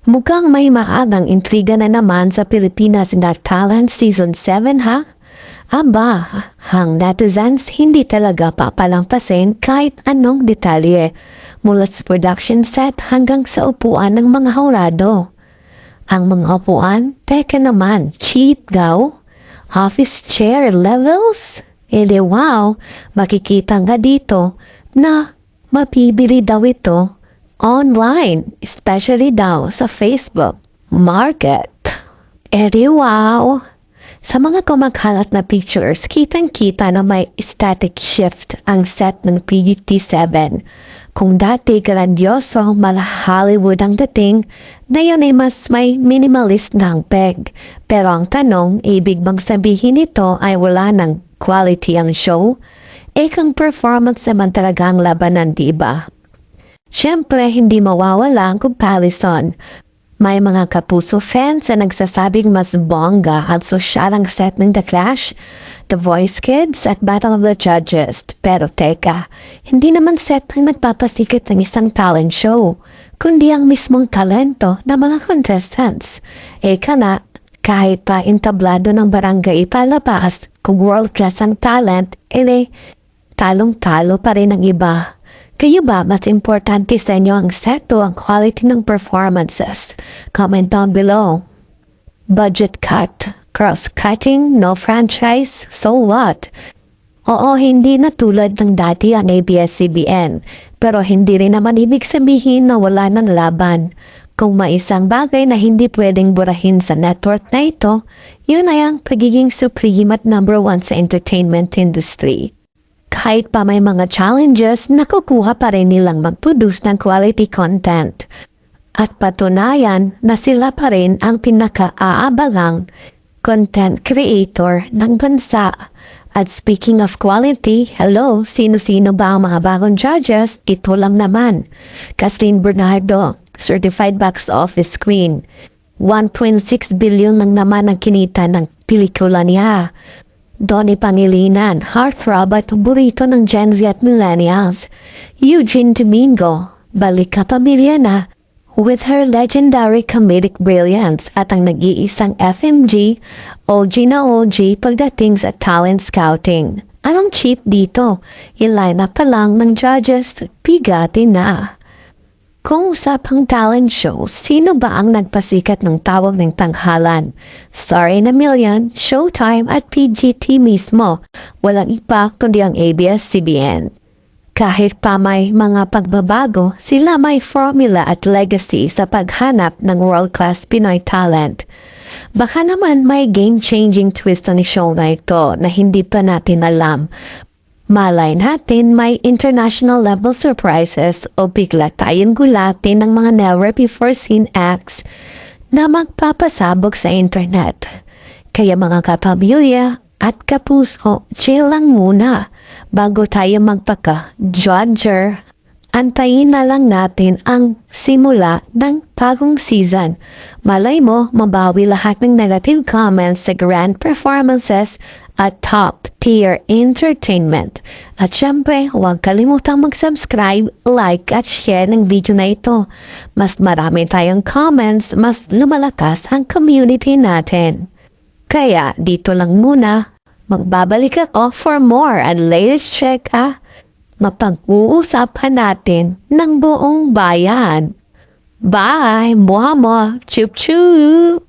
Mukhang may maagang intriga na naman sa Pilipinas Got Talent Season 7 ha? Aba, ang netizens hindi talaga papalampasin kahit anong detalye mula sa production set hanggang sa upuan ng mga hurado. Ang mga upuan, teka naman, cheap daw? Office chair levels? Ede wow, makikita nga dito na mapibili daw ito online, especially daw sa Facebook Market. Edi wow! Sa mga kumakalat na pictures, kitang-kita na may static shift ang set ng PGT7. Kung dati grandioso, mala Hollywood ang dating, ngayon ay mas may minimalist na ang peg. Pero ang tanong, ibig bang sabihin nito ay wala ng quality ang show? Kung performance naman talaga ang labanan, diba? Siyempre, hindi mawawala ang comparison. May mga kapuso fans na nagsasabing mas bongga at sosyal ang set ng The Clash, The Voice Kids at Battle of the Judges. Pero teka, hindi naman set ang nagpapasikat ng isang talent show, kundi ang mismong talento ng mga contestants. Eka na, kahit pa entablado ng barangay palabas, kung world class ang talent, talong-talo pa rin ang iba. Kayo ba mas importante sa inyo ang set o ang quality ng performances? Comment down below. Budget cut, cross-cutting, no franchise, so what? Oo, hindi na tulad ng dati ang ABS-CBN, pero hindi rin naman ibig sabihin na wala ng laban. Kung may isang bagay na hindi pwedeng burahin sa network na ito, yun ay ang pagiging supreme at number one sa entertainment industry. Kahit pa may mga challenges, nakukuha pa rin nilang mag-produce ng quality content. At patunayan na sila pa rin ang pinaka-aabangang content creator ng bansa. At speaking of quality, hello, sino-sino ba ang mga bagong judges? Ito lang naman. Catherine Bernardo, Certified Box Office Queen. 1.6 billion lang naman ang kinita ng pelikula niya. Donnie Pangilinan, heartthrob at paborito ng Gen Z at Millennials. Eugene Domingo, balik ka pamilya na, with her legendary comedic brilliance at ang nag-iisang FMG, OG na OG pagdating sa talent scouting. Anong cheap dito? I-line up pa lang ng judges, bigati na. Kung usapang talent show, sino ba ang nagpasikat ng tawag ng tanghalan? Star in a Million, Showtime at PGT mismo. Walang iba kundi ang ABS-CBN. Kahit pa may mga pagbabago, sila may formula at legacy sa paghanap ng world-class Pinoy talent. Baka naman may game-changing twist on show na ito na hindi pa natin alam. Malay natin may international level surprises o bigla tayong gulatin ng mga never-before-seen acts na magpapasabog sa internet. Kaya mga kapamilya at kapuso, chill lang muna bago tayo magpaka-judger. Antayin na lang natin ang simula ng bagong season. Malay mo, mabawi lahat ng negative comments sa grand performances at top-tier entertainment. At syempre, huwag kalimutang mag-subscribe, like at share ng video na ito. Mas marami tayong comments, mas lumalakas ang community natin. Kaya dito lang muna, magbabalik ako for more and latest check mapag-uusapan natin ng buong bayan. Bye! Muha mo! Chup chup!